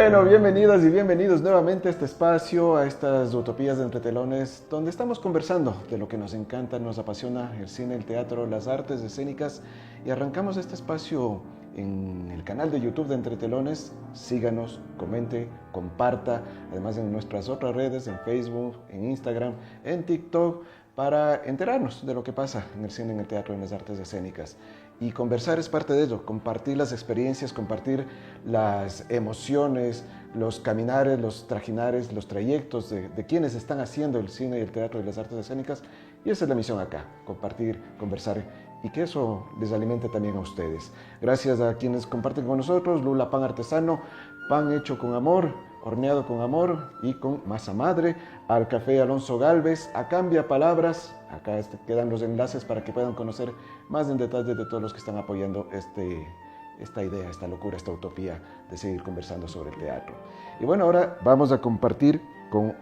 Bueno, bienvenidas y bienvenidos nuevamente a este espacio, a estas utopías de entretelones, donde estamos conversando de lo que nos encanta, nos apasiona, el cine, el teatro, las artes escénicas, y arrancamos este espacio en el canal de YouTube de Entretelones. Síganos, comente, comparta, además en nuestras otras redes, en Facebook, en Instagram, en TikTok, para enterarnos de lo que pasa en el cine, en el teatro, en las artes escénicas. Y conversar es parte de ello, compartir las experiencias, compartir las emociones, los caminares, los trajinares, los trayectos de quienes están haciendo el cine y el teatro y las artes escénicas. Y esa es la misión acá, compartir, conversar y que eso les alimente también a ustedes. Gracias a quienes comparten con nosotros: Lula Pan Artesano, pan hecho con amor, horneado con amor y con masa madre; al Café Alonso Galvez, a Cambia Palabras. Acá quedan los enlaces para que puedan conocer más en detalle de todos los que están apoyando esta idea, esta locura, esta utopía de seguir conversando sobre el teatro. Y bueno, ahora vamos a compartir con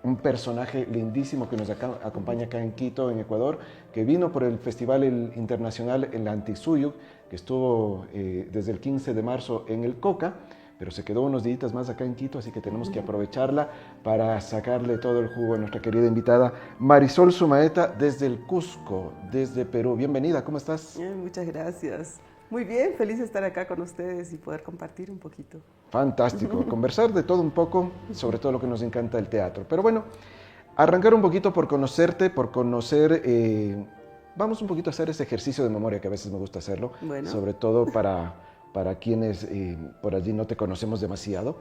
un personaje lindísimo que nos acompaña acá en Quito, en Ecuador, que vino por el Festival Internacional en la Antisuyuk, que estuvo desde el 15 de marzo en el Coca, pero se quedó unos días más acá en Quito, así que tenemos que aprovecharla para sacarle todo el jugo a nuestra querida invitada Marisol Sumaeta desde el Cusco, desde Perú. Bienvenida, ¿cómo estás? Muchas gracias. Muy bien, feliz de estar acá con ustedes y poder compartir un poquito. Fantástico, conversar de todo un poco, sobre todo lo que nos encanta el teatro. Pero bueno, arrancar un poquito por conocerte, por conocer, vamos un poquito a hacer ese ejercicio de memoria que a veces me gusta hacerlo, Bueno. sobre todo para quienes por allí no te conocemos demasiado.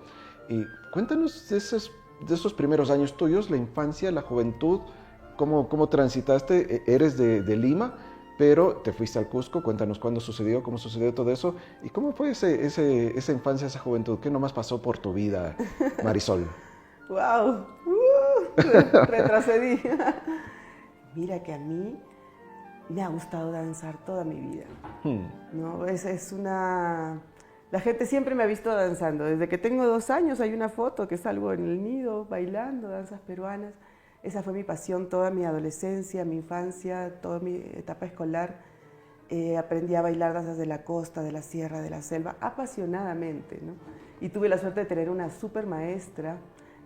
Y cuéntanos de esos primeros años tuyos, la infancia, la juventud, cómo transitaste. Eres de Lima, pero te fuiste al Cusco. Cuéntanos cuándo sucedió, cómo sucedió todo eso y cómo fue esa infancia, esa juventud. ¿Qué nomás pasó por tu vida, Marisol? ¡Wow! Retrocedí. Mira que a mí me ha gustado danzar toda mi vida. ¿No? La gente siempre me ha visto danzando. Desde que tengo 2 años hay una foto que salgo en el nido bailando danzas peruanas. Esa fue mi pasión toda mi adolescencia, mi infancia, toda mi etapa escolar. Aprendí a bailar danzas de la costa, de la sierra, de la selva, apasionadamente, ¿no? Y tuve la suerte de tener una súper maestra,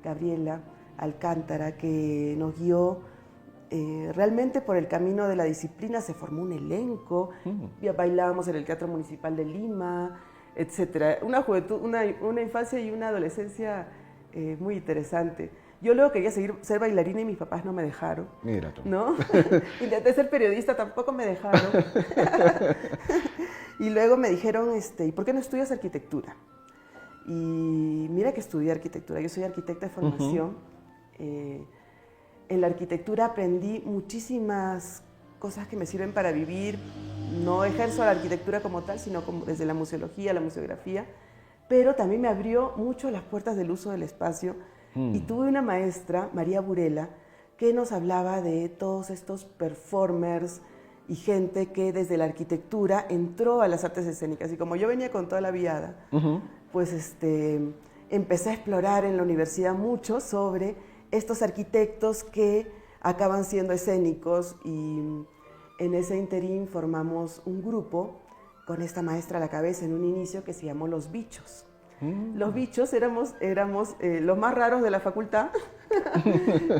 Gabriela Alcántara, que nos guió realmente por el camino de la disciplina. Se formó un elenco, bailábamos en el Teatro Municipal de Lima, etc. Una juventud, una infancia y una adolescencia muy interesante. Yo luego quería ser bailarina y mis papás no me dejaron. Mira tú. ¿No? Intenté ser periodista, tampoco me dejaron. Y luego me dijeron, ¿y por qué no estudias arquitectura? Y mira que estudié arquitectura. Yo soy arquitecta de formación. En la arquitectura aprendí muchísimas cosas que me sirven para vivir. No ejerzo la arquitectura como tal, sino como desde la museología, la museografía. Pero también me abrió mucho las puertas del uso del espacio. Y tuve una maestra, María Burela, que nos hablaba de todos estos performers y gente que desde la arquitectura entró a las artes escénicas. Y como yo venía con toda la viada, pues empecé a explorar en la universidad mucho sobre estos arquitectos que acaban siendo escénicos, y en ese interín formamos un grupo con esta maestra a la cabeza en un inicio que se llamó Los Bichos. Los Bichos éramos los más raros de la facultad,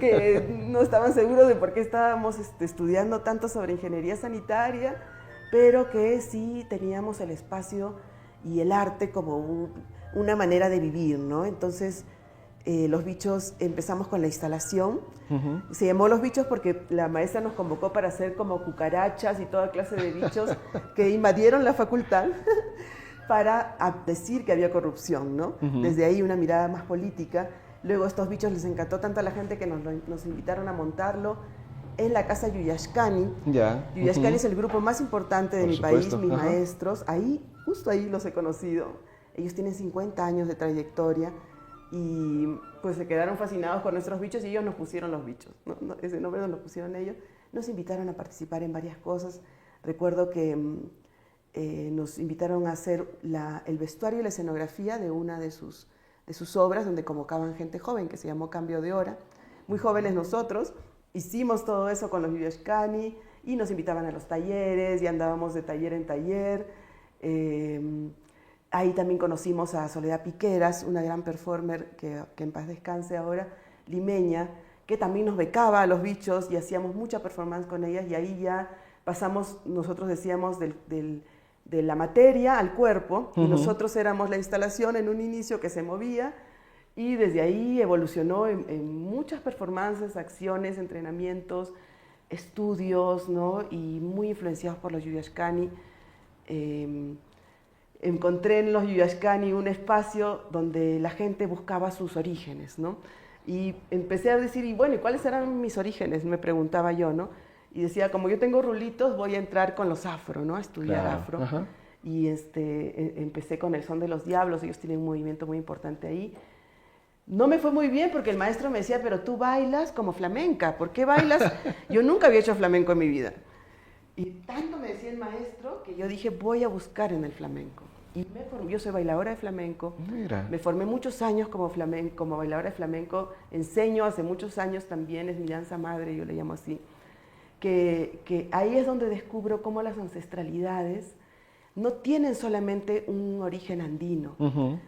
que no estaban seguros de por qué estábamos estudiando tanto sobre ingeniería sanitaria, pero que sí teníamos el espacio y el arte como una manera de vivir, ¿no? Entonces, Los Bichos, empezamos con la instalación. Se llamó Los Bichos porque la maestra nos convocó para hacer como cucarachas y toda clase de bichos que invadieron la facultad para decir que había corrupción, ¿no? Desde ahí una mirada más política. Luego estos bichos les encantó tanto a la gente que nos invitaron a montarlo en la casa Yuyashkani. Yuyashkani es el grupo más importante de mi país, mis maestros. Ahí, justo ahí los he conocido. Ellos tienen 50 años de trayectoria y pues se quedaron fascinados con nuestros bichos y ellos nos pusieron Los Bichos. Ese nombre nos lo pusieron ellos. Nos invitaron a participar en varias cosas. Recuerdo que nos invitaron a hacer el vestuario y la escenografía de una de sus obras, donde convocaban gente joven, que se llamó Cambio de Hora. Muy jóvenes nosotros, hicimos todo eso con los Yuyashkani y nos invitaban a los talleres y andábamos de taller en taller. Ahí también conocimos a Soledad Piqueras, una gran performer que en paz descanse ahora, limeña, que también nos becaba a los bichos y hacíamos mucha performance con ellas, y ahí ya pasamos, nosotros decíamos, de la materia al cuerpo, y nosotros éramos la instalación en un inicio que se movía, y desde ahí evolucionó en muchas performances, acciones, entrenamientos, estudios, ¿no? Y muy influenciados por los Yuyashkani. Encontré en los Yuyashkani un espacio donde la gente buscaba sus orígenes, ¿no? Y empecé a decir, y bueno, ¿y cuáles eran mis orígenes? Me preguntaba yo, ¿no? Y decía, como yo tengo rulitos, voy a entrar con los afro, ¿no? A estudiar afro. Ajá. Y empecé con el son de los diablos, ellos tienen un movimiento muy importante ahí. No me fue muy bien porque el maestro me decía, pero tú bailas como flamenca, ¿por qué bailas? Yo nunca había hecho flamenco en mi vida. Y tanto me decía el maestro que yo dije, voy a buscar en el flamenco. Y yo soy bailadora de flamenco. Mira. Me formé muchos años como bailadora de flamenco. Enseño hace muchos años también, es mi danza madre, yo le llamo así. Que ahí es donde descubro cómo las ancestralidades no tienen solamente un origen andino,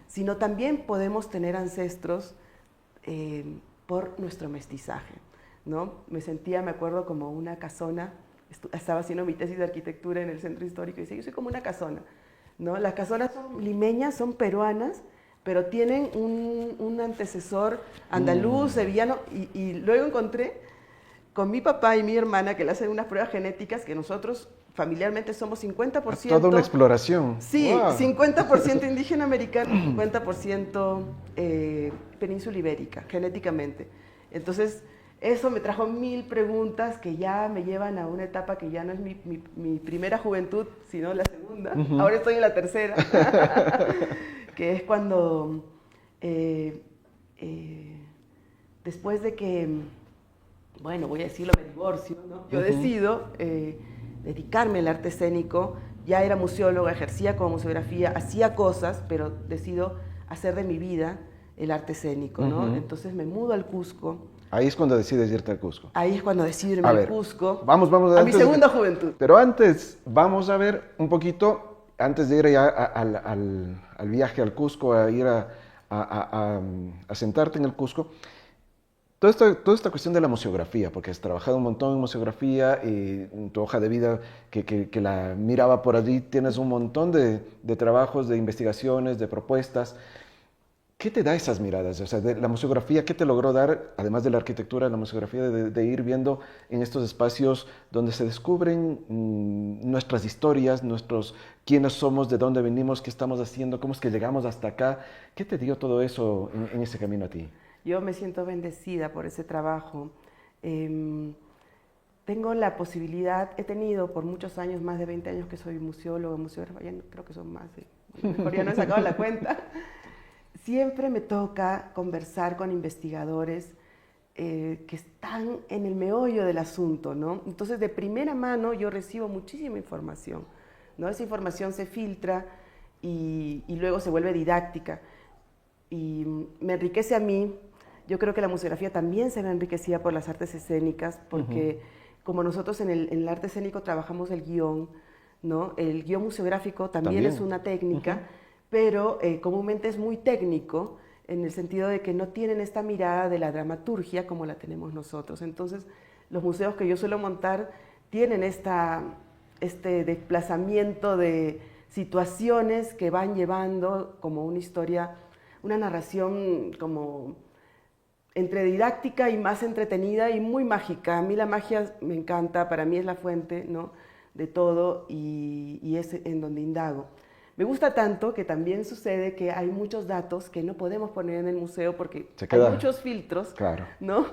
sino también podemos tener ancestros por nuestro mestizaje, ¿no? Me sentía, me acuerdo, como una casona. Estaba haciendo mi tesis de arquitectura en el centro histórico y decía, yo soy como una casona, ¿no? Las casonas son limeñas, son peruanas, pero tienen un antecesor andaluz, sevillano, y luego encontré con mi papá y mi hermana que le hacen unas pruebas genéticas que nosotros familiarmente somos 50%... Toda una exploración. Sí, Wow. 50% indígena americano, 50% península ibérica, genéticamente. Entonces, eso me trajo 1000 preguntas que ya me llevan a una etapa que ya no es mi primera juventud, sino la segunda. Ahora estoy en la tercera, que es cuando, después de que, bueno, voy a decirlo, me divorcio, ¿no? Yo decido dedicarme al arte escénico. Ya era museóloga, ejercía como museografía, hacía cosas, pero decido hacer de mi vida el arte escénico, ¿no? Entonces me mudo al Cusco. Ahí es cuando decides irte al Cusco. Ahí es cuando decido irme al Cusco. Vamos a mi segunda juventud. Pero antes, vamos a ver un poquito, antes de ir ya al viaje al Cusco, a ir a sentarte en el Cusco, toda esta cuestión de la museografía, porque has trabajado un montón en museografía y en tu hoja de vida que la miraba por allí, tienes un montón de trabajos, de investigaciones, de propuestas. ¿Qué te da esas miradas? O sea, de la museografía, ¿qué te logró dar, además de la arquitectura, la museografía de ir viendo en estos espacios donde se descubren nuestras historias, quiénes somos, de dónde venimos, qué estamos haciendo, cómo es que llegamos hasta acá? ¿Qué te dio todo eso en ese camino a ti? Yo me siento bendecida por ese trabajo. Tengo la posibilidad, he tenido por muchos años, más de 20 años que soy museóloga, museógrafa, ya creo que son más, mejor ya no he sacado la cuenta. Siempre me toca conversar con investigadores que están en el meollo del asunto, ¿no? Entonces, de primera mano yo recibo muchísima información, ¿no? Esa información se filtra y luego se vuelve didáctica y me enriquece a mí. Yo creo que la museografía también se ve enriquecida por las artes escénicas, porque como nosotros en el arte escénico trabajamos el guión, ¿no? El guión museográfico también es una técnica, pero comúnmente es muy técnico en el sentido de que no tienen esta mirada de la dramaturgia como la tenemos nosotros. Entonces, los museos que yo suelo montar tienen este desplazamiento de situaciones que van llevando como una historia, una narración como entre didáctica y más entretenida y muy mágica. A mí la magia me encanta, para mí es la fuente, ¿no?, de todo y es en donde indago. Me gusta tanto que también sucede que hay muchos datos que no podemos poner en el museo porque hay muchos filtros, claro, ¿no?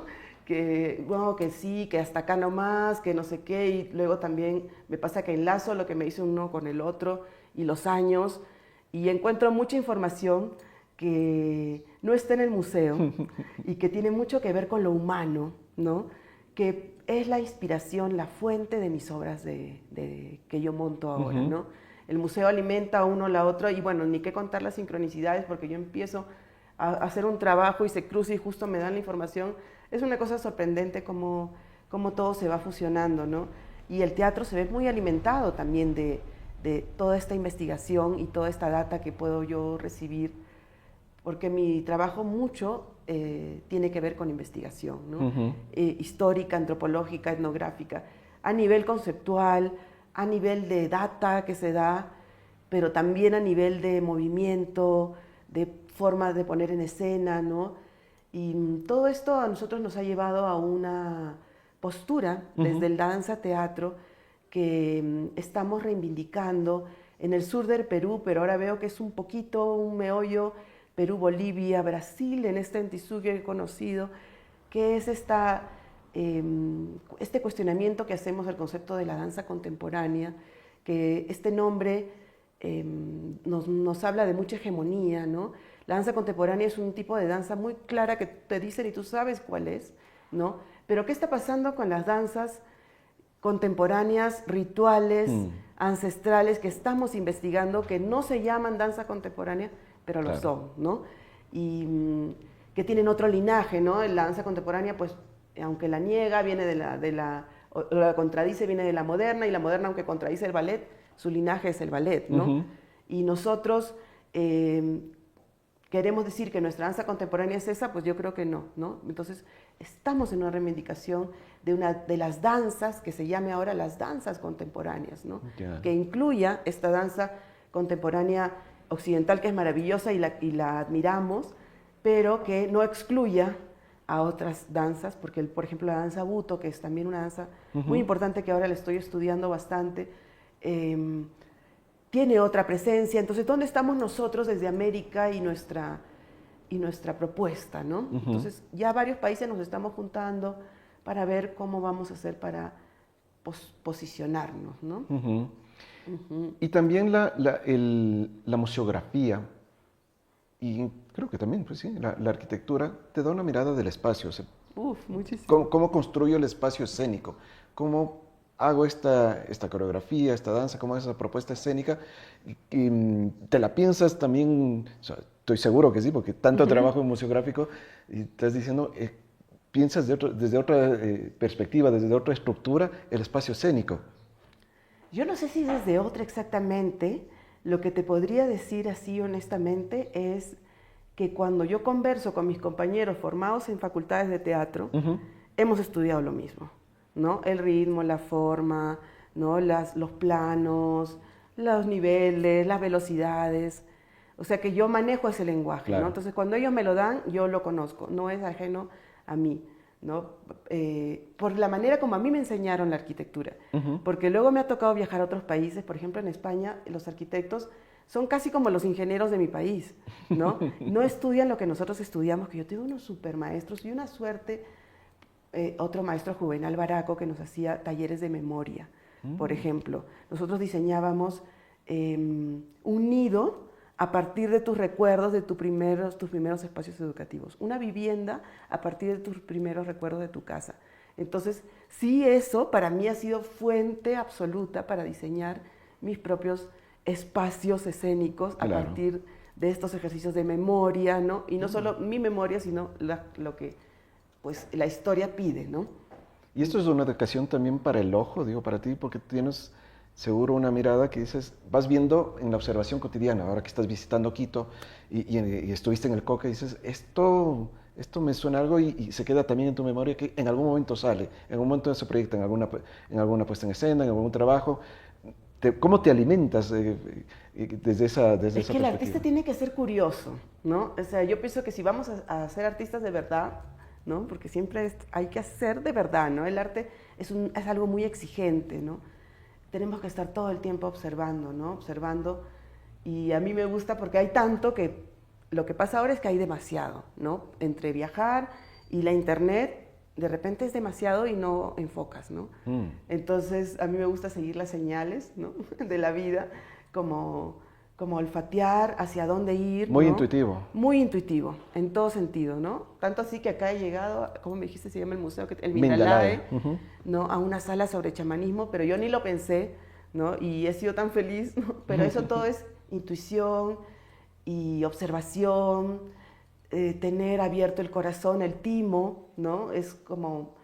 Que, bueno, que sí, que hasta acá nomás, que no sé qué, y luego también me pasa que enlazo lo que me dice uno con el otro y los años, y encuentro mucha información que no está en el museo y que tiene mucho que ver con lo humano, ¿no? Que es la inspiración, la fuente de mis obras que yo monto ahora, ¿no? El museo alimenta a uno la otra y bueno, ni qué contar las sincronicidades porque yo empiezo a hacer un trabajo y se cruza y justo me dan la información. Es una cosa sorprendente cómo todo se va fusionando, ¿no? Y el teatro se ve muy alimentado también de de toda esta investigación y toda esta data que puedo yo recibir, porque mi trabajo mucho tiene que ver con investigación, ¿no? Histórica, antropológica, etnográfica, a nivel conceptual, a nivel de data que se da, pero también a nivel de movimiento, de formas de poner en escena, ¿no? Y todo esto a nosotros nos ha llevado a una postura desde el danza-teatro que estamos reivindicando en el sur del Perú, pero ahora veo que es un poquito un meollo Perú, Bolivia, Brasil, en este entisuyo que he conocido, que es este cuestionamiento que hacemos del concepto de la danza contemporánea, que este nombre nos habla de mucha hegemonía, ¿no? La danza contemporánea es un tipo de danza muy clara que te dicen y tú sabes cuál es, ¿no? Pero ¿qué está pasando con las danzas contemporáneas, rituales, ancestrales que estamos investigando, que no se llaman danza contemporánea, pero lo son, ¿no? Y que tienen otro linaje, ¿no? La danza contemporánea, pues, aunque la niega, viene o la contradice, viene de la moderna, y la moderna, aunque contradice el ballet, su linaje es el ballet, ¿no? Y nosotros queremos decir que nuestra danza contemporánea es esa, pues yo creo que no, ¿no? Entonces, estamos en una reivindicación de una de las danzas, que se llame ahora las danzas contemporáneas, ¿no? Que incluya esta danza contemporánea occidental, que es maravillosa y la admiramos, pero que no excluya a otras danzas, porque, por ejemplo, la danza Buto, que es también una danza muy importante que ahora la estoy estudiando bastante, tiene otra presencia. Entonces, ¿dónde estamos nosotros desde América y nuestra propuesta, ¿no? Entonces, ya varios países nos estamos juntando para ver cómo vamos a hacer para posicionarnos, ¿no? Y también la museografía, y creo que también, pues sí, la arquitectura te da una mirada del espacio. O sea, muchísimo. ¿Cómo construyo el espacio escénico? ¿Cómo hago esta coreografía, esta danza? ¿Cómo hago esa propuesta escénica? Y te la piensas también, o sea, estoy seguro que sí, porque tanto trabajo en museográfico, y estás diciendo, piensas desde otra perspectiva, desde otra estructura, el espacio escénico. Yo no sé si desde otra exactamente. Lo que te podría decir así honestamente es que cuando yo converso con mis compañeros formados en facultades de teatro, hemos estudiado lo mismo, ¿no? El ritmo, la forma, ¿no? Los planos, los niveles, las velocidades. O sea que yo manejo ese lenguaje, claro, ¿no? Entonces cuando ellos me lo dan, yo lo conozco, no es ajeno a mí, ¿no? Por la manera como a mí me enseñaron la arquitectura. Porque luego me ha tocado viajar a otros países. Por ejemplo, en España los arquitectos son casi como los ingenieros de mi país, ¿no? No estudian lo que nosotros estudiamos, que yo tengo unos super maestros y una suerte, otro maestro, Juvenal Baraco, que nos hacía talleres de memoria, por ejemplo. Nosotros diseñábamos un nido a partir de tus recuerdos de tus primeros espacios educativos. Una vivienda a partir de tus primeros recuerdos de tu casa. Entonces, sí, eso para mí ha sido fuente absoluta para diseñar mis propios espacios escénicos, claro, a partir de estos ejercicios de memoria, ¿no? Y no solo mi memoria, sino lo que, pues, la historia pide, ¿no? Y esto es una educación también para el ojo, digo, para ti, porque tienes seguro una mirada que dices, vas viendo en la observación cotidiana, ahora que estás visitando Quito y estuviste en el Coca, dices, esto me suena algo y se queda también en tu memoria, que en algún momento sale, en algún momento se proyecta en alguna puesta en escena, en algún trabajo. ¿Cómo te alimentas desde esa perspectiva? Es que el artista tiene que ser curioso, ¿no? O sea, yo pienso que si vamos a ser artistas de verdad, ¿no? Porque siempre hay que hacer de verdad, ¿no? El arte es algo muy exigente, ¿no? Tenemos que estar todo el tiempo observando, ¿no? Observando, y a mí me gusta porque hay tanto que lo que pasa ahora es que hay demasiado, ¿no? Entre viajar y la internet, de repente es demasiado y no enfocas, ¿no? Entonces, a mí me gusta seguir las señales, ¿no? de la vida, como olfatear hacia dónde ir. Muy, ¿no? Intuitivo. Muy intuitivo, en todo sentido, ¿no? Tanto así que acá he llegado, ¿cómo me dijiste se llama el museo? El Mindalae, ¿no? A una sala sobre chamanismo, pero yo ni lo pensé, ¿no? Y he sido tan feliz, ¿no? Pero eso todo es intuición y observación, tener abierto el corazón, el timo, ¿no? Es como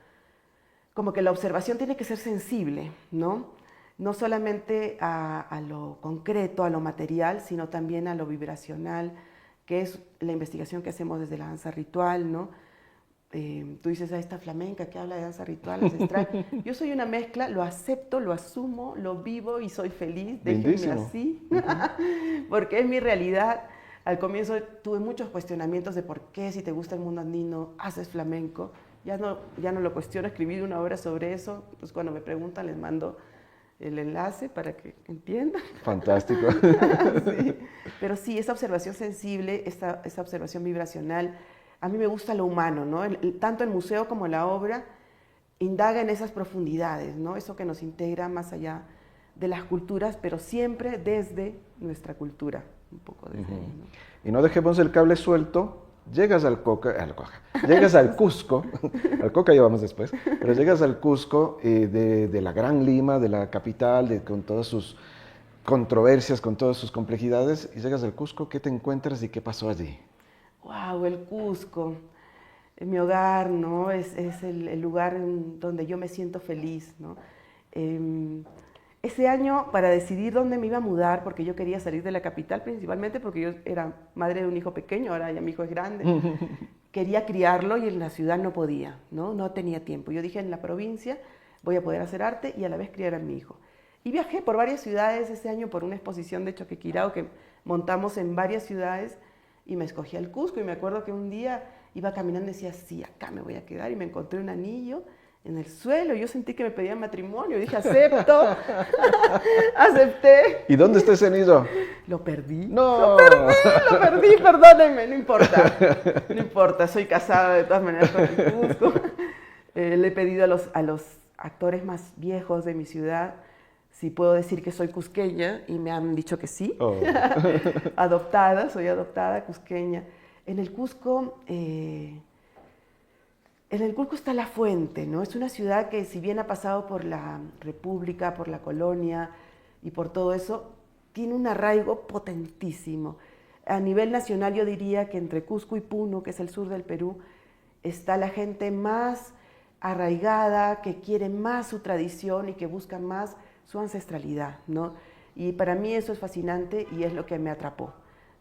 que la observación tiene que ser sensible, ¿no? no solamente a lo concreto, a lo material, sino también a lo vibracional, que es la investigación que hacemos desde la danza ritual, ¿no? Tú dices, a esta flamenca que habla de danza ritual, ancestral. Yo soy una mezcla, lo acepto, lo asumo, lo vivo y soy feliz, déjenme así, porque es mi realidad. Al comienzo tuve muchos cuestionamientos de por qué, si te gusta el mundo andino, haces flamenco. Ya no lo cuestiono, escribí una obra sobre eso, pues cuando me preguntan les mando el enlace para que entiendan. Fantástico. Sí. Pero sí, esa observación sensible, esa observación vibracional, a mí me gusta lo humano, ¿no? Tanto el museo como la obra indaga en esas profundidades, ¿no? Eso que nos integra más allá de las culturas, pero siempre desde nuestra cultura, un poco desde ahí, ¿no? Y no dejemos el cable suelto, llegas llegas al Cusco, al Coca llevamos después, pero llegas al Cusco de la Gran Lima, de la capital, con todas sus controversias, con todas sus complejidades, y llegas al Cusco, ¿qué te encuentras y qué pasó allí? Wow, el Cusco, mi hogar, ¿no? Es el lugar donde yo me siento feliz, ¿no? Ese año, para decidir dónde me iba a mudar, porque yo quería salir de la capital principalmente porque yo era madre de un hijo pequeño, ahora ya mi hijo es grande, quería criarlo y en la ciudad no podía, ¿no? No tenía tiempo. Yo dije, en la provincia voy a poder hacer arte y a la vez criar a mi hijo. Y viajé por varias ciudades ese año por una exposición de Choquequirao que montamos en varias ciudades y me escogí al Cusco y me acuerdo que un día iba caminando y decía, sí, acá me voy a quedar y me encontré un anillo en el suelo. Yo sentí que me pedían matrimonio. Dije, acepto. Acepté. ¿Y dónde está ese anillo? Lo perdí. ¡No! Lo perdí, perdónenme, no importa. No importa, soy casada de todas maneras con el Cusco. Le he pedido a los actores más viejos de mi ciudad si puedo decir que soy cusqueña y me han dicho que sí. Oh. Soy adoptada, cusqueña. En el Cusco está la fuente, ¿no? Es una ciudad que si bien ha pasado por la República, por la colonia y por todo eso, tiene un arraigo potentísimo. A nivel nacional yo diría que entre Cusco y Puno, que es el sur del Perú, está la gente más arraigada, que quiere más su tradición y que busca más su ancestralidad, ¿no? Y para mí eso es fascinante y es lo que me atrapó,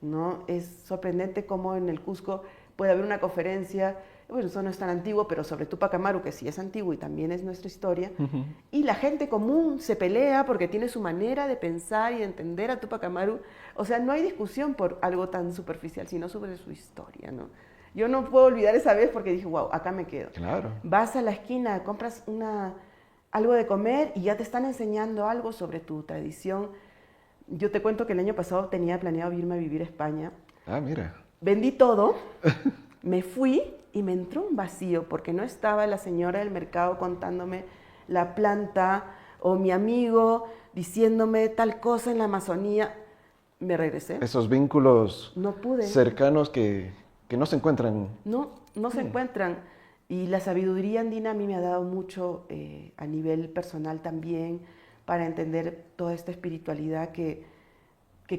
¿no? Es sorprendente cómo en el Cusco puede haber una conferencia, bueno, eso no es tan antiguo, pero sobre Tupac Amaru, que sí es antiguo y también es nuestra historia, y la gente común se pelea porque tiene su manera de pensar y de entender a Tupac Amaru. O sea, no hay discusión por algo tan superficial, sino sobre su historia, ¿no? Yo no puedo olvidar esa vez porque dije, wow, acá me quedo. Claro. Vas a la esquina, compras algo de comer y ya te están enseñando algo sobre tu tradición. Yo te cuento que el año pasado tenía planeado irme a vivir a España. Ah, mira. Vendí todo, me fui y me entró un vacío porque no estaba la señora del mercado contándome la planta o mi amigo diciéndome tal cosa en la Amazonía. Me regresé. Esos vínculos no pude. Cercanos que no se encuentran. No se encuentran. Y la sabiduría andina a mí me ha dado mucho a nivel personal también para entender toda esta espiritualidad que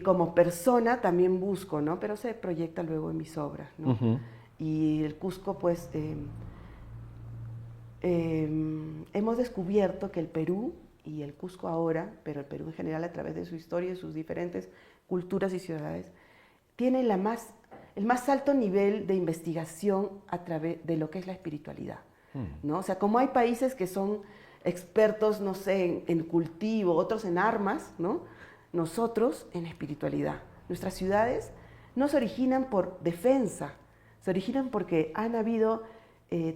como persona también busco, ¿no? Pero se proyecta luego en mis obras, ¿no? Y el Cusco, pues, hemos descubierto que el Perú y el Cusco ahora, pero el Perú en general a través de su historia y sus diferentes culturas y ciudades, tiene el más alto nivel de investigación a través de lo que es la espiritualidad, ¿no? O sea, como hay países que son expertos, no sé, en cultivo, otros en armas, ¿no? Nosotros en espiritualidad. Nuestras ciudades no se originan por defensa, se originan porque han habido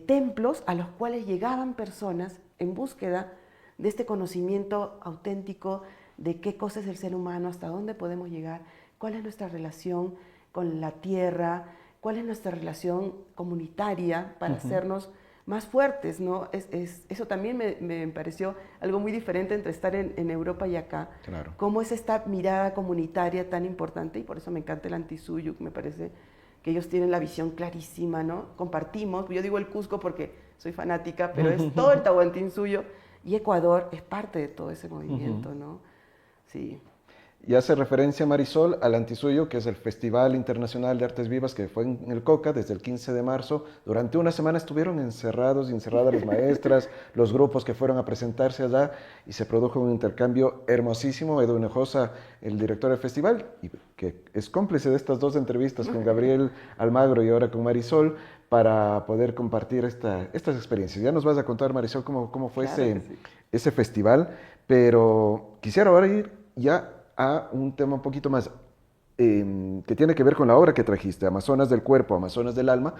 templos a los cuales llegaban personas en búsqueda de este conocimiento auténtico de qué cosa es el ser humano, hasta dónde podemos llegar, cuál es nuestra relación con la tierra, cuál es nuestra relación comunitaria para hacernos más fuertes, ¿no? Eso también me pareció algo muy diferente entre estar en Europa y acá. Claro. Cómo es esta mirada comunitaria tan importante, y por eso me encanta el Antisuyuk, me parece que ellos tienen la visión clarísima, ¿no? Compartimos, yo digo el Cusco porque soy fanática, pero es todo el Tahuantinsuyo, y Ecuador es parte de todo ese movimiento, ¿no? Sí. Y hace referencia Marisol al Antisuyo, que es el Festival Internacional de Artes Vivas que fue en el Coca desde el 15 de marzo. Durante una semana estuvieron encerrados y encerradas las maestras, los grupos que fueron a presentarse allá y se produjo un intercambio hermosísimo. Edu Hinojosa, el director del festival, y que es cómplice de estas dos entrevistas con Gabriel Almagro y ahora con Marisol, para poder compartir estas experiencias. Ya nos vas a contar, Marisol, cómo fue Claro ese festival, pero quisiera ahora ir ya a un tema un poquito más que tiene que ver con la obra que trajiste, Amazonas del Cuerpo, Amazonas del Alma,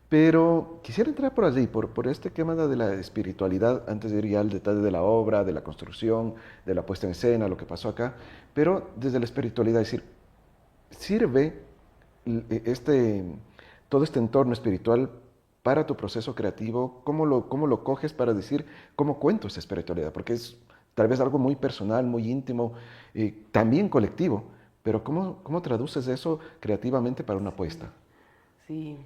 pero quisiera entrar por allí, por este tema de la espiritualidad, antes de ir ya al detalle de la obra, de la construcción, de la puesta en escena, lo que pasó acá, pero desde la espiritualidad, es decir, ¿sirve este, todo este entorno espiritual para tu proceso creativo? Cómo lo coges para decir, cómo cuento esa espiritualidad? Porque es tal vez algo muy personal, muy íntimo, también colectivo, pero ¿cómo traduces eso creativamente para una apuesta? Sí.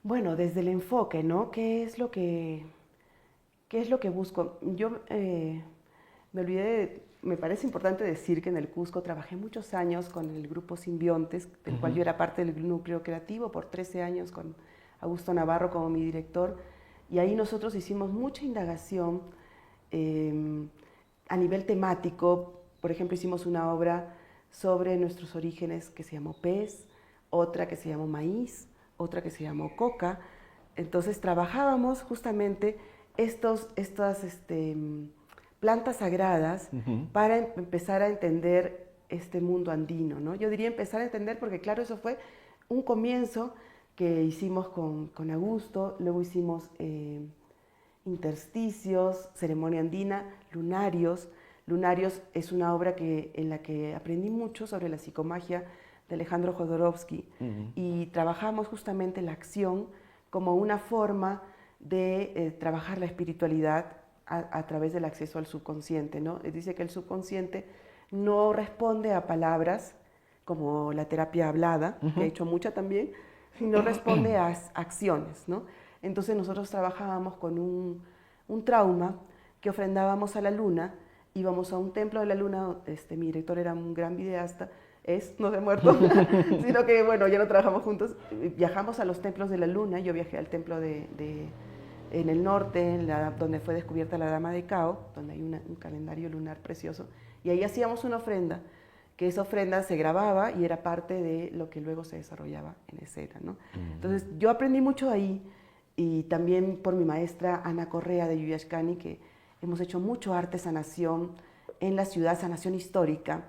Bueno, desde el enfoque, ¿no? ¿Qué es lo que busco? Yo me olvidé, me parece importante decir que en el Cusco trabajé muchos años con el grupo Simbiontes, del cual yo era parte del núcleo creativo, por 13 años con Augusto Navarro como mi director, y ahí nosotros hicimos mucha indagación a nivel temático. Por ejemplo, hicimos una obra sobre nuestros orígenes que se llamó Pez, otra que se llamó Maíz, otra que se llamó Coca. Entonces trabajábamos justamente estas plantas sagradas para empezar a entender este mundo andino, ¿no? Yo diría empezar a entender porque, claro, eso fue un comienzo que hicimos con Augusto, luego hicimos intersticios, ceremonia andina, lunarios. Lunarios es una obra en la que aprendí mucho sobre la psicomagia de Alejandro Jodorowsky y trabajamos justamente la acción como una forma de trabajar la espiritualidad a través del acceso al subconsciente, ¿no? Dice que el subconsciente no responde a palabras como la terapia hablada, que he hecho mucha también, sino responde a acciones, ¿no? Entonces nosotros trabajábamos con un trauma que ofrendábamos a la luna, íbamos a un templo de la luna, mi director era un gran videasta, no se ha muerto, sino que bueno, ya no trabajamos juntos, viajamos a los templos de la luna, yo viajé al templo en el norte, donde fue descubierta la Dama de Cao, donde hay un calendario lunar precioso, y ahí hacíamos una ofrenda, que esa ofrenda se grababa y era parte de lo que luego se desarrollaba en escena, ¿no? Entonces yo aprendí mucho ahí, y también por mi maestra Ana Correa de Yuyashkani, que hemos hecho mucho arte sanación en la ciudad, sanación histórica.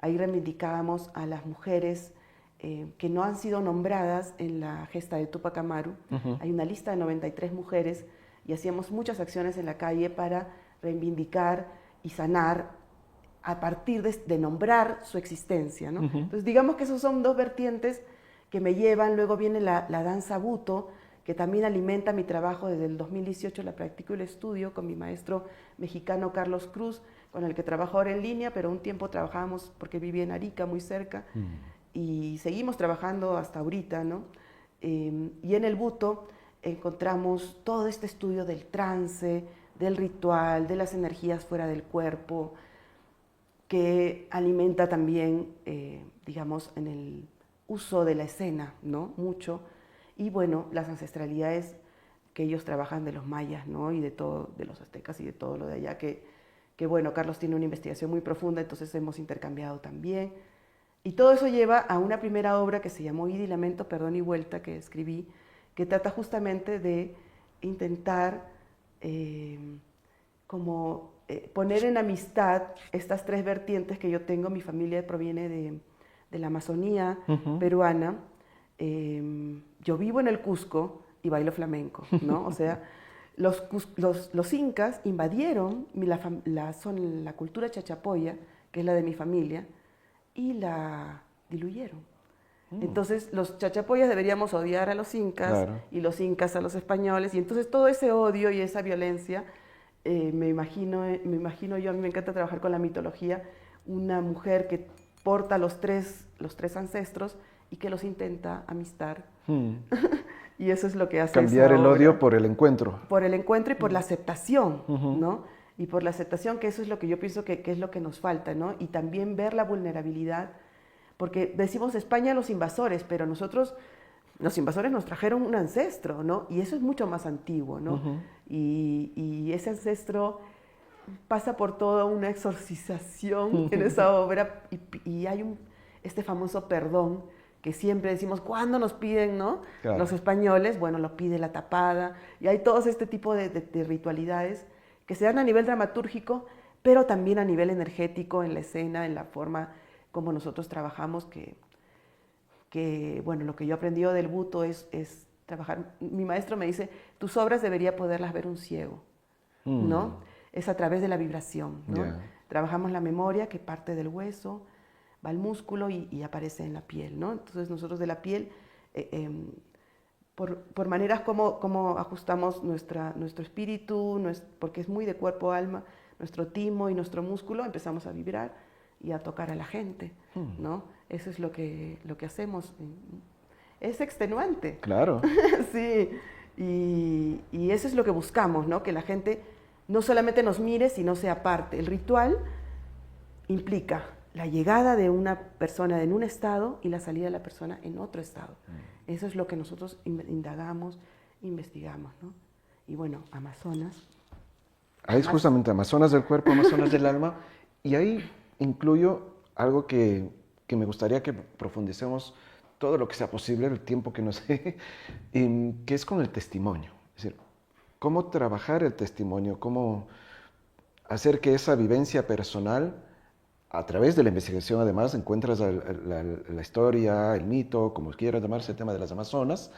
Ahí reivindicábamos a las mujeres que no han sido nombradas en la gesta de Tupac Amaru. Hay una lista de 93 mujeres y hacíamos muchas acciones en la calle para reivindicar y sanar a partir de nombrar su existencia, ¿no? Entonces digamos que esos son dos vertientes que me llevan. Luego viene la danza buto, que también alimenta mi trabajo. Desde el 2018 la practico y la estudio con mi maestro mexicano Carlos Cruz, con el que trabajo ahora en línea, pero un tiempo trabajábamos porque vivía en Arica, muy cerca, y seguimos trabajando hasta ahorita, ¿no? Y en el buto encontramos todo este estudio del trance, del ritual, de las energías fuera del cuerpo, que alimenta también, digamos, en el uso de la escena, ¿no? Mucho. Y bueno, las ancestralidades que ellos trabajan de los mayas, ¿no? Y de todo, de los aztecas y de todo lo de allá, que bueno, Carlos tiene una investigación muy profunda, entonces hemos intercambiado también. Y todo eso lleva a una primera obra que se llamó Ida y Lamento, Perdón y Vuelta, que escribí, que trata justamente de intentar poner en amistad estas tres vertientes que yo tengo. Mi familia proviene de la Amazonía peruana. Yo vivo en el Cusco y bailo flamenco, ¿no? O sea, los incas invadieron la cultura chachapoya, que es la de mi familia, y la diluyeron. Entonces, los chachapoyas deberíamos odiar a los incas, claro, y los incas a los españoles, y entonces todo ese odio y esa violencia, me imagino yo, a mí me encanta trabajar con la mitología, una mujer que porta los tres ancestros y que los intenta amistar. Y eso es lo que hace cambiar esa el odio obra. por el encuentro. Por el encuentro y por la aceptación, ¿no? y por la aceptación, que eso es lo que yo pienso que es lo que nos falta, ¿no? Y también ver la vulnerabilidad, porque decimos España los invasores, pero nosotros, los invasores nos trajeron un ancestro, ¿no? Y eso es mucho más antiguo, ¿no? Y ese ancestro pasa por toda una exorcización en esa obra y hay este famoso perdón que siempre decimos, ¿cuándo nos piden, no? Claro. Los españoles, bueno, lo pide la tapada, y hay todos este tipo de ritualidades que se dan a nivel dramatúrgico, pero también a nivel energético, en la escena, en la forma como nosotros trabajamos, bueno, lo que yo aprendí del buto es trabajar. Mi maestro me dice, tus obras debería poderlas ver un ciego, ¿no? Es a través de la vibración, ¿no? Yeah. Trabajamos la memoria que parte del hueso, va al músculo y aparece en la piel, ¿no? Entonces nosotros de la piel, por maneras como ajustamos nuestro espíritu, porque es muy de cuerpo-alma, nuestro timo y nuestro músculo, empezamos a vibrar y a tocar a la gente, ¿no? Eso es lo que hacemos. Es extenuante. Claro. Sí, y eso es lo que buscamos, ¿no? Que la gente no solamente nos mire, sino sea parte. El ritual implica la llegada de una persona en un estado y la salida de la persona en otro estado. Eso es lo que nosotros indagamos, investigamos, ¿no? Y bueno, Amazonas. Ahí es justamente Amazonas del cuerpo, Amazonas del alma. Y ahí incluyo algo que me gustaría que profundicemos todo lo que sea posible, el tiempo que nos dé, que es con el testimonio. Es decir, cómo trabajar el testimonio, cómo hacer que esa vivencia personal, a través de la investigación además, encuentras la historia, el mito, como quieras llamarse, el tema de las Amazonas,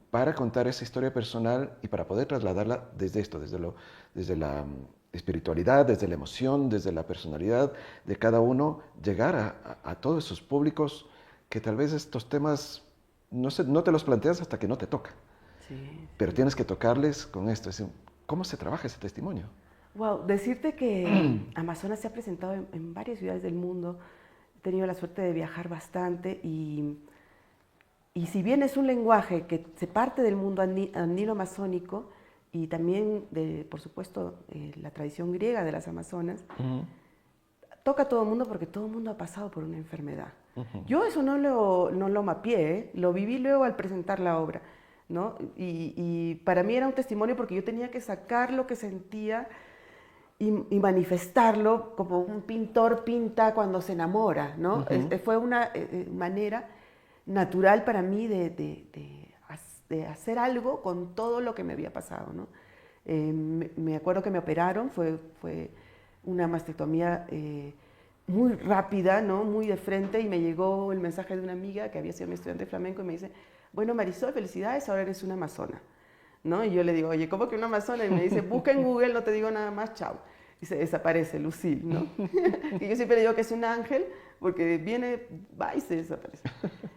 para contar esa historia personal y para poder trasladarla desde esto, desde la espiritualidad, desde la emoción, desde la personalidad de cada uno, llegar a todos esos públicos que tal vez estos temas no te los planteas hasta que no te toca. Sí. Pero tienes que tocarles con esto. Es decir, ¿cómo se trabaja ese testimonio? Wow, decirte que Amazonas se ha presentado en varias ciudades del mundo. He tenido la suerte de viajar bastante y si bien es un lenguaje que se parte del mundo andino-amazónico y también por supuesto, la tradición griega de las Amazonas, toca a todo el mundo porque todo el mundo ha pasado por una enfermedad. Yo eso no lo mapeé, lo viví luego al presentar la obra, ¿no? Y para mí era un testimonio porque yo tenía que sacar lo que sentía y manifestarlo como un pintor pinta cuando se enamora, ¿no? Fue una manera natural para mí de hacer algo con todo lo que me había pasado, ¿no? Me acuerdo que me operaron, fue una mastectomía muy rápida, ¿no? Muy de frente, y me llegó el mensaje de una amiga que había sido mi estudiante de flamenco y me dice, bueno, Marisol, felicidades, ahora eres una amazona, ¿no? Y yo le digo, oye, ¿cómo que una amazona? Y me dice, busca en Google, no te digo nada más, chao. Y se desaparece Lucille, ¿no? Y yo siempre digo que es un ángel porque viene, va y se desaparece.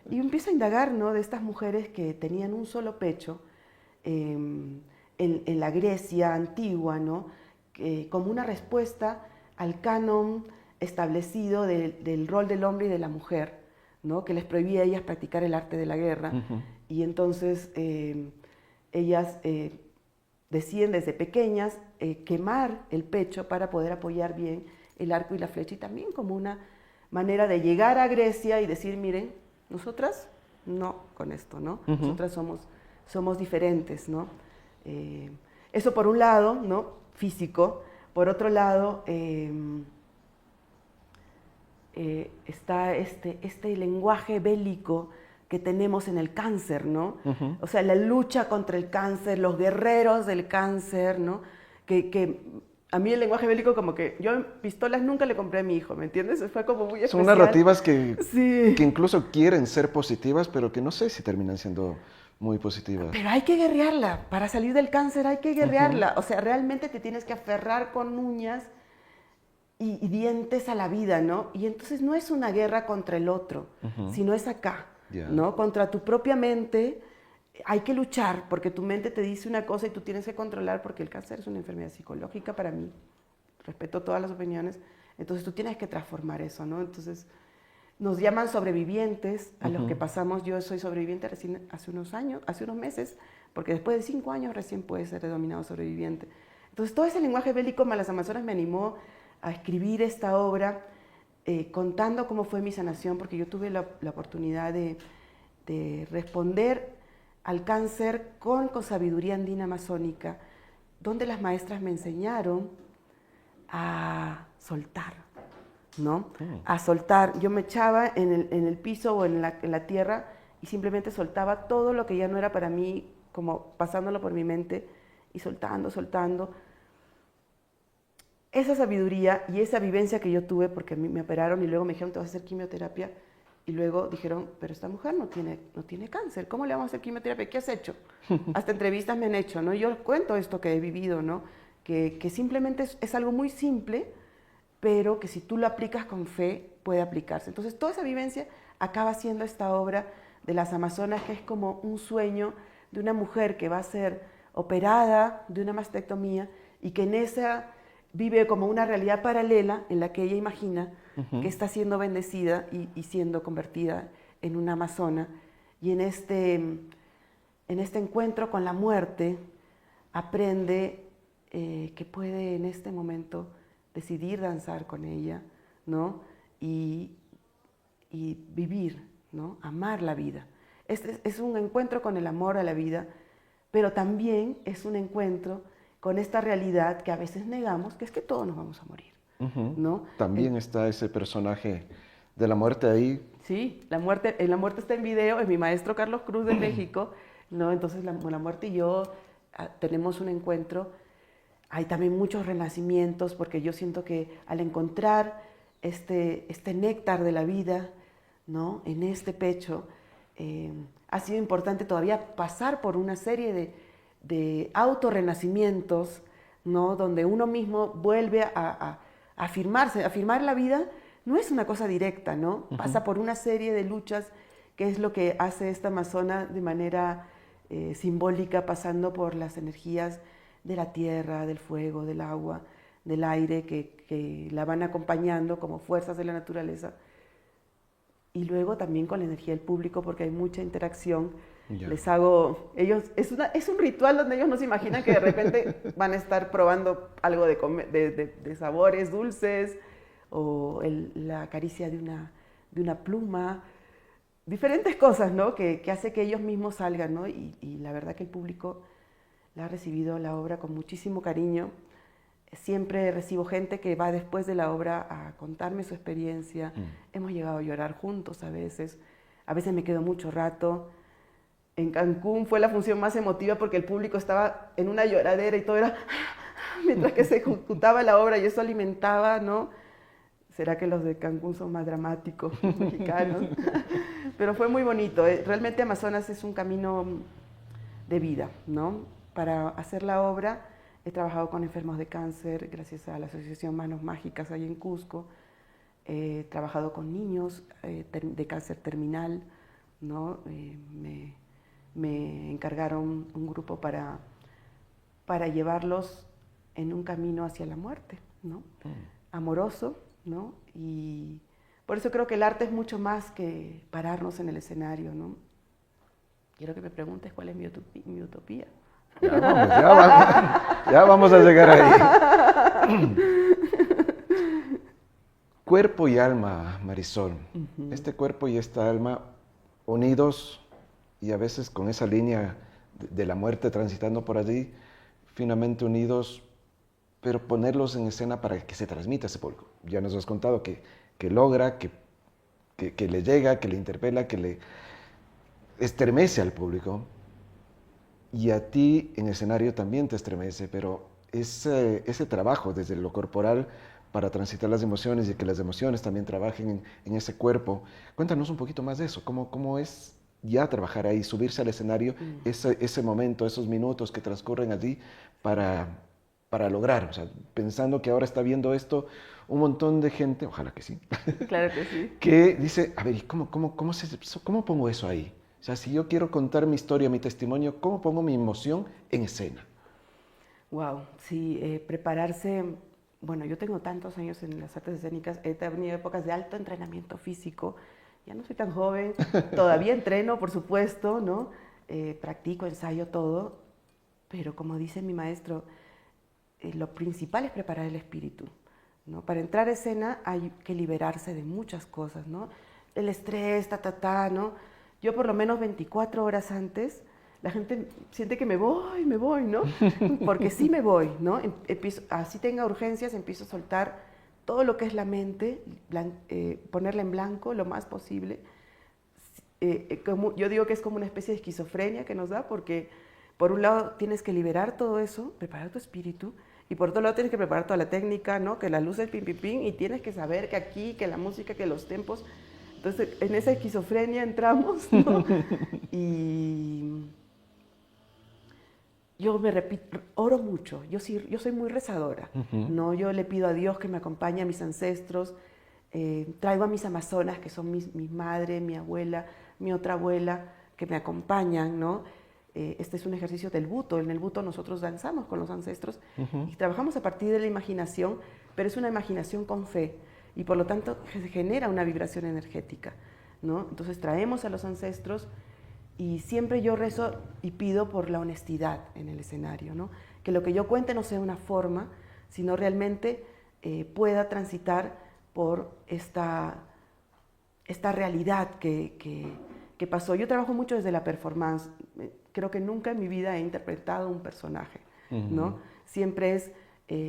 Y empiezo a indagar, ¿no? De estas mujeres que tenían un solo pecho en la Grecia antigua, ¿no? Como una respuesta al canon establecido del rol del hombre y de la mujer, ¿no? Que les prohibía a ellas practicar el arte de la guerra. Y entonces ellas deciden desde pequeñas quemar el pecho para poder apoyar bien el arco y la flecha, y también como una manera de llegar a Grecia y decir, miren, nosotras no con esto, ¿no? Nosotras somos diferentes, ¿no? Eso por un lado, ¿no? Físico. Por otro lado, está este lenguaje bélico que tenemos en el cáncer, ¿no? O sea, la lucha contra el cáncer, los guerreros del cáncer, ¿no? Que a mí el lenguaje bélico, como que yo pistolas nunca le compré a mi hijo, ¿me entiendes? Fue como muy especial. Son narrativas que sí. incluso quieren ser positivas, pero que no sé si terminan siendo muy positivas. Pero hay que guerrearla, para salir del cáncer hay que guerrearla. O sea, realmente te tienes que aferrar con uñas y dientes a la vida, ¿no? Y entonces no es una guerra contra el otro, sino es acá, ¿no? Contra tu propia mente. Hay que luchar porque tu mente te dice una cosa y tú tienes que controlar, porque el cáncer es una enfermedad psicológica para mí. Respeto todas las opiniones. Entonces tú tienes que transformar eso, ¿no? Entonces nos llaman sobrevivientes a los que pasamos. Yo soy sobreviviente recién hace unos meses, porque después de 5 años recién puedes ser denominado sobreviviente. Entonces todo ese lenguaje bélico más las Amazonas me animó a escribir esta obra contando cómo fue mi sanación, porque yo tuve la oportunidad de responder al cáncer con sabiduría andina amazónica, donde las maestras me enseñaron a soltar, ¿no? A soltar. Yo me echaba en el piso o en la tierra y simplemente soltaba todo lo que ya no era para mí, como pasándolo por mi mente y soltando, soltando. Esa sabiduría y esa vivencia que yo tuve, porque a mí me operaron y luego me dijeron, te vas a hacer quimioterapia, y luego dijeron, pero esta mujer no tiene cáncer, ¿cómo le vamos a hacer quimioterapia? ¿Qué has hecho? Hasta entrevistas me han hecho, ¿no? Yo cuento esto que he vivido, ¿no? Que simplemente es algo muy simple, pero que si tú lo aplicas con fe, puede aplicarse. Entonces, toda esa vivencia acaba siendo esta obra de las Amazonas, que es como un sueño de una mujer que va a ser operada de una mastectomía y que en esa vive como una realidad paralela en la que ella imagina que está siendo bendecida y siendo convertida en una amazona. Y en este encuentro con la muerte aprende que puede en este momento decidir danzar con ella, ¿no? Y vivir, ¿no? Amar la vida. Es un encuentro con el amor a la vida, pero también es un encuentro con esta realidad que a veces negamos, que es que todos nos vamos a morir, ¿no? También está ese personaje de la muerte ahí. Sí, la muerte está en video, es mi maestro Carlos Cruz de México, ¿no? Entonces la muerte y yo tenemos un encuentro. Hay también muchos renacimientos, porque yo siento que al encontrar este néctar de la vida, ¿no? En este pecho, ha sido importante todavía pasar por una serie de autorrenacimientos, ¿no? Donde uno mismo vuelve a afirmarse. Afirmar la vida no es una cosa directa, ¿no? Pasa por una serie de luchas, que es lo que hace esta amazona de manera simbólica, pasando por las energías de la tierra, del fuego, del agua, del aire, que la van acompañando como fuerzas de la naturaleza. Y luego también con la energía del público, porque hay mucha interacción. Les hago, es un ritual donde ellos no se imaginan que de repente van a estar probando algo de sabores dulces, o la caricia de una pluma, diferentes cosas, ¿no? Que hace que ellos mismos salgan, ¿no? Y la verdad que el público la ha recibido la obra con muchísimo cariño. Siempre recibo gente que va después de la obra a contarme su experiencia. Hemos llegado a llorar juntos a veces me quedo mucho rato. En Cancún fue la función más emotiva porque el público estaba en una lloradera y todo era mientras que se ejecutaba la obra, y eso alimentaba, ¿no? ¿Será que los de Cancún son más dramáticos, los mexicanos? Pero fue muy bonito. Realmente Amazonas es un camino de vida, ¿no? Para hacer la obra he trabajado con enfermos de cáncer gracias a la Asociación Manos Mágicas ahí en Cusco. He trabajado con niños de cáncer terminal, ¿no? Me encargaron un grupo para llevarlos en un camino hacia la muerte, ¿no? Amoroso, ¿no? Y por eso creo que el arte es mucho más que pararnos en el escenario, ¿no? Quiero que me preguntes cuál es mi utopía. Ya vamos a llegar ahí. Cuerpo y alma, Marisol. Este cuerpo y esta alma unidos, y a veces con esa línea de la muerte transitando por allí, finamente unidos, pero ponerlos en escena para que se transmita a ese público. Ya nos has contado que logra, que le llega, que le interpela, que le estremece al público. Y a ti en escenario también te estremece, pero ese trabajo desde lo corporal para transitar las emociones y que las emociones también trabajen en ese cuerpo. Cuéntanos un poquito más de eso, cómo es ya trabajar ahí, subirse al escenario, ese momento, esos minutos que transcurren allí para lograr, o sea, pensando que ahora está viendo esto un montón de gente, ojalá que sí, Claro que sí, que dice, a ver, ¿y cómo pongo eso ahí? O sea, si yo quiero contar mi historia, mi testimonio, ¿cómo pongo mi emoción en escena? Wow, sí, prepararse. Bueno, yo tengo tantos años en las artes escénicas, he tenido épocas de alto entrenamiento físico. Ya no soy tan joven, todavía entreno, por supuesto, ¿no? Practico, ensayo todo, pero como dice mi maestro, lo principal es preparar el espíritu, ¿no? Para entrar a escena hay que liberarse de muchas cosas, ¿no? El estrés, ¿no? Yo por lo menos 24 horas antes, la gente siente que me voy, ¿no? Porque sí me voy, ¿no? Así tenga urgencias, empiezo a soltar todo lo que es la mente, ponerla en blanco lo más posible. Yo digo que es como una especie de esquizofrenia que nos da, porque por un lado tienes que liberar todo eso, preparar tu espíritu, y por otro lado tienes que preparar toda la técnica, ¿no? Que las luces, pim, pim, pim, y tienes que saber que aquí, que la música, que los tempos. Entonces, en esa esquizofrenia entramos, ¿no? Y yo me repito, oro mucho, yo soy muy rezadora, ¿no? Yo le pido a Dios que me acompañe, a mis ancestros, traigo a mis amazonas, que son mi madre, mi abuela, mi otra abuela, que me acompañan, ¿no? Este es un ejercicio del buto. En el buto nosotros danzamos con los ancestros y trabajamos a partir de la imaginación, pero es una imaginación con fe y por lo tanto se genera una vibración energética, ¿no? Entonces traemos a los ancestros y siempre yo rezo y pido por la honestidad en el escenario, ¿no? Que lo que yo cuente no sea una forma, sino realmente pueda transitar por esta realidad que pasó. Yo trabajo mucho desde la performance. Creo que nunca en mi vida he interpretado un personaje, ¿no? Siempre es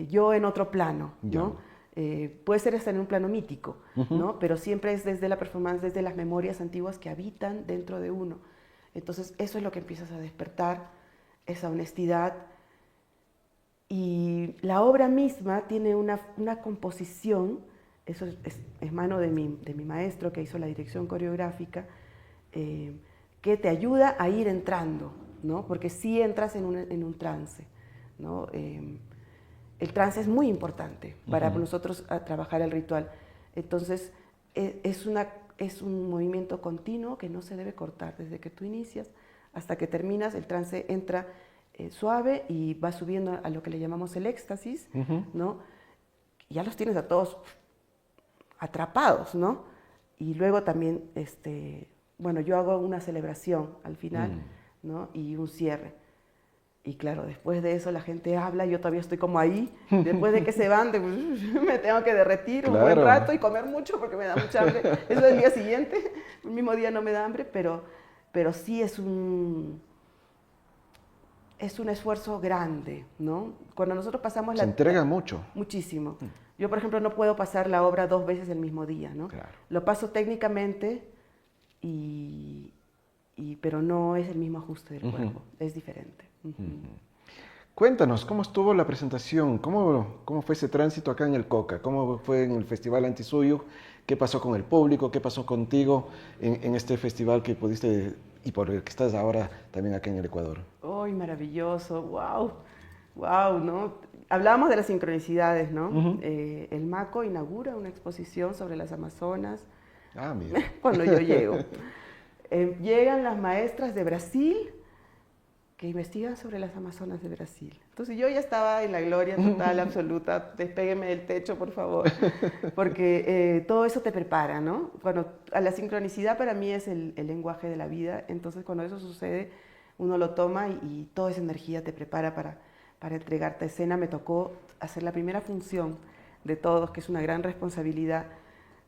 yo en otro plano, ¿no? Puede ser hasta en un plano mítico, ¿no? Pero siempre es desde la performance, desde las memorias antiguas que habitan dentro de uno. Entonces eso es lo que empiezas a despertar, esa honestidad. Y la obra misma tiene una composición, eso es mano de mi maestro que hizo la dirección coreográfica, que te ayuda a ir entrando, ¿no? Porque sí entras en un trance, ¿no? El trance es muy importante para nosotros trabajar el ritual. Entonces, es un movimiento continuo que no se debe cortar. Desde que tú inicias hasta que terminas, el trance entra suave y va subiendo a lo que le llamamos el éxtasis, ¿no? Ya los tienes a todos atrapados, ¿no? Y luego también, bueno, yo hago una celebración al final, ¿no? Y un cierre. Y claro, después de eso la gente habla, yo todavía estoy como ahí. Después de que se van, me tengo que derretir un buen rato y comer mucho porque me da mucha hambre. Eso es el día siguiente. El mismo día no me da hambre, pero sí es un esfuerzo grande, ¿no? Cuando nosotros pasamos Se entrega mucho. Muchísimo. Yo, por ejemplo, no puedo pasar la obra 2 veces el mismo día, ¿no? Claro. Lo paso técnicamente, pero no es el mismo ajuste del cuerpo, es diferente. Cuéntanos, ¿cómo estuvo la presentación? ¿Cómo fue ese tránsito acá en el Coca? ¿Cómo fue en el Festival Antisuyo? ¿Qué pasó con el público? ¿Qué pasó contigo en este festival que pudiste y por el que estás ahora también acá en el Ecuador? ¡Ay, maravilloso! ¡Wow! ¡Wow! ¿No? Hablábamos de las sincronicidades, ¿no? El MACO inaugura una exposición sobre las Amazonas. Ah, mira. Cuando yo llego. Llegan las maestras de Brasil que investigan sobre las Amazonas de Brasil. Entonces yo ya estaba en la gloria total, absoluta. Despégueme del techo, por favor. Porque todo eso te prepara, ¿no? A la sincronicidad para mí es el lenguaje de la vida. Entonces cuando eso sucede, uno lo toma y toda esa energía te prepara para entregarte a escena. Me tocó hacer la primera función de todos, que es una gran responsabilidad,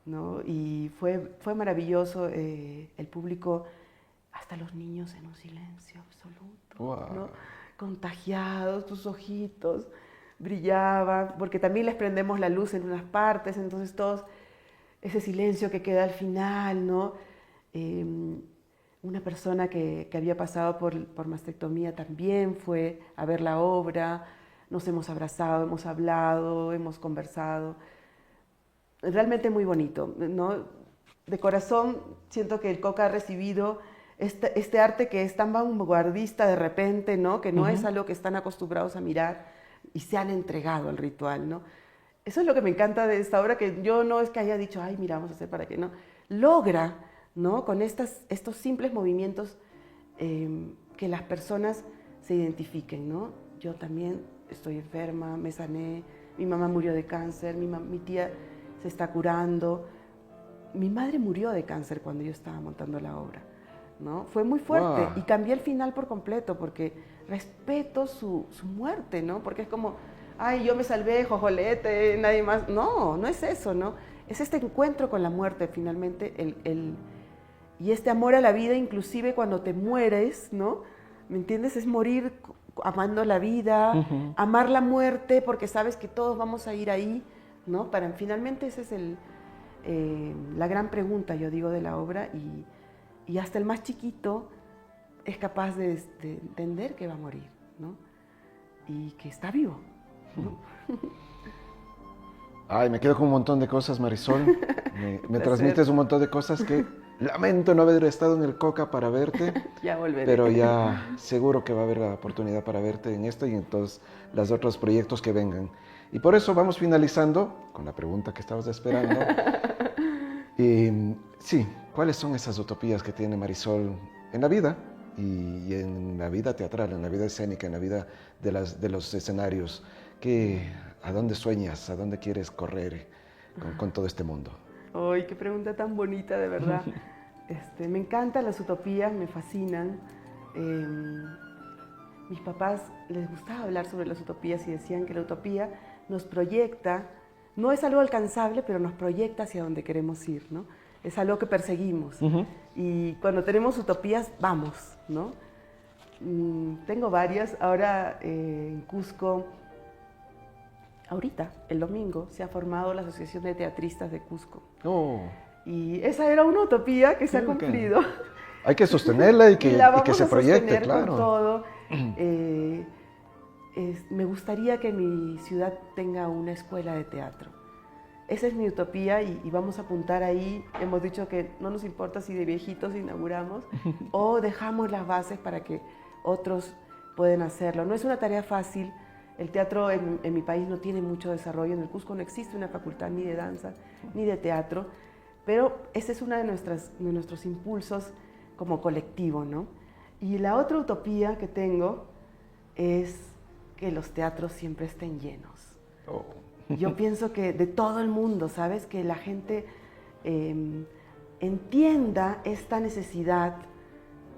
¿no? Y fue maravilloso. El público, hasta los niños en un silencio absoluto, wow, ¿no? Contagiados, tus ojitos brillaban, porque también les prendemos la luz en unas partes, entonces todos, ese silencio que queda al final, ¿no? Una persona que había pasado por mastectomía también fue a ver la obra, nos hemos abrazado, hemos hablado, hemos conversado. Realmente muy bonito, ¿no? De corazón siento que el Coca ha recibido este arte que es tan vanguardista de repente, ¿no? Que no es algo que están acostumbrados a mirar y se han entregado al ritual, ¿no? Eso es lo que me encanta de esta obra, que yo no es que haya dicho, ay, mira, vamos a hacer para qué, no. Logra, ¿no? Con estos simples movimientos que las personas se identifiquen, ¿no? Yo también estoy enferma, me sané, mi mamá murió de cáncer, mi tía se está curando. Mi madre murió de cáncer cuando yo estaba montando la obra, ¿no? Fue muy fuerte y cambié el final por completo porque respeto su muerte, ¿no? Porque es como, ay, yo me salvé, jojolete, nadie más. No, no es eso, ¿no? Es este encuentro con la muerte, finalmente, y este amor a la vida, inclusive cuando te mueres, ¿no? ¿Me entiendes? Es morir amando la vida, amar la muerte, porque sabes que todos vamos a ir ahí, ¿no? Finalmente esa es la gran pregunta, yo digo, de la obra, y hasta el más chiquito es capaz de entender que va a morir, ¿no? Y que está vivo, ¿no? Ay, me quedo con un montón de cosas, Marisol. Me transmites un montón de cosas que lamento no haber estado en el Coca para verte. Ya volveré. Pero ya seguro que va a haber la oportunidad para verte en esto y en todos los otros proyectos que vengan. Y por eso vamos finalizando con la pregunta que estabas esperando. Sí, ¿cuáles son esas utopías que tiene Marisol en la vida? Y en la vida teatral, en la vida escénica, en la vida de los escenarios. ¿A dónde sueñas? ¿A dónde quieres correr con todo este mundo? ¡Ay, qué pregunta tan bonita, de verdad! Me encantan las utopías, me fascinan. Mis papás les gustaba hablar sobre las utopías y decían que la utopía nos proyecta, no es algo alcanzable, pero nos proyecta hacia donde queremos ir, ¿no? Es algo que perseguimos. Y cuando tenemos utopías, vamos, ¿no? Tengo varias. Ahora en Cusco, ahorita, el domingo, se ha formado la Asociación de Teatristas de Cusco. Oh. Y esa era una utopía que se ha cumplido. Hay que sostenerla y que se proyecte, claro. Con todo. Me gustaría que mi ciudad tenga una escuela de teatro. Esa es mi utopía y vamos a apuntar ahí. Hemos dicho que no nos importa si de viejitos inauguramos o dejamos las bases para que otros puedan hacerlo. No es una tarea fácil. El teatro en mi país no tiene mucho desarrollo. En el Cusco no existe una facultad ni de danza ni de teatro, pero ese es uno de nuestros impulsos como colectivo, ¿no? Y la otra utopía que tengo es que los teatros siempre estén llenos. Oh. Yo pienso que de todo el mundo, ¿sabes? Que la gente entienda esta necesidad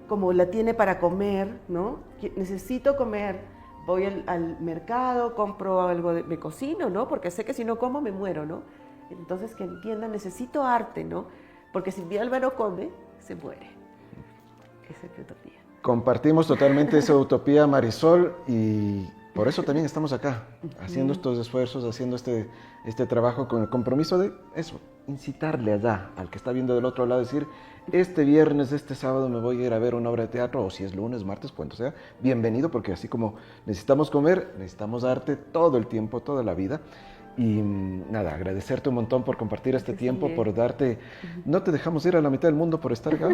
como la tiene para comer, ¿no? Necesito comer, voy al mercado, compro algo, me cocino, ¿no? Porque sé que si no como me muero, ¿no? Entonces que entiendan, necesito arte, ¿no? Porque si mi alma no come, se muere. Esa es mi utopía. Compartimos totalmente esa utopía, Marisol, y por eso también estamos acá, haciendo estos esfuerzos, haciendo este trabajo con el compromiso de eso, incitarle allá, al que está viendo del otro lado, decir, este viernes, este sábado me voy a ir a ver una obra de teatro, o si es lunes, martes, cuando sea, bienvenido, porque así como necesitamos comer, necesitamos arte todo el tiempo, toda la vida. Y nada, agradecerte un montón por compartir este tiempo, por darte... No te dejamos ir a la mitad del mundo por estar acá,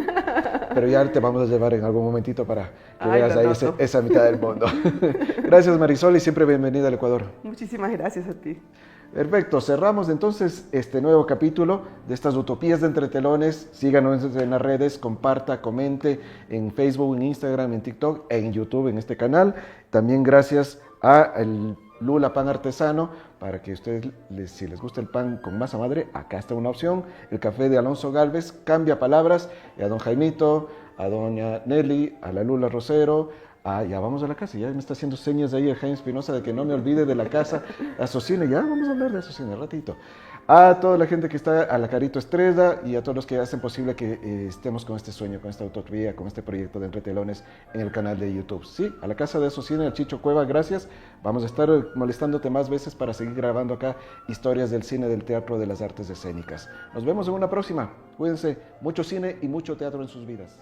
pero ya te vamos a llevar en algún momentito para que veas ahí esa mitad del mundo. Gracias, Marisol, y siempre bienvenida al Ecuador. Muchísimas gracias a ti. Perfecto, cerramos entonces este nuevo capítulo de estas utopías de Entretelones. Síganos en las redes, comparta, comente en Facebook, en Instagram, en TikTok e en YouTube en este canal. También gracias a el Lula Pan Artesano, para que ustedes, si les gusta el pan con masa madre, acá está una opción. El café de Alonso Galvez, cambia palabras, y a don Jaimito, a doña Nelly, a la Lula Rosero, ya vamos a la casa, ya me está haciendo señas ahí el Jaime Espinosa de que no me olvide de la casa, Asocine, ya vamos a hablar de Asocine ratito. A toda la gente que está, a la Carito Estrella y a todos los que hacen posible que estemos con este sueño, con esta utopía, con este proyecto de Entretelones en el canal de YouTube. Sí, a la casa de Asocine, al Chicho Cueva, gracias. Vamos a estar molestándote más veces para seguir grabando acá historias del cine, del teatro, de las artes escénicas. Nos vemos en una próxima. Cuídense, mucho cine y mucho teatro en sus vidas.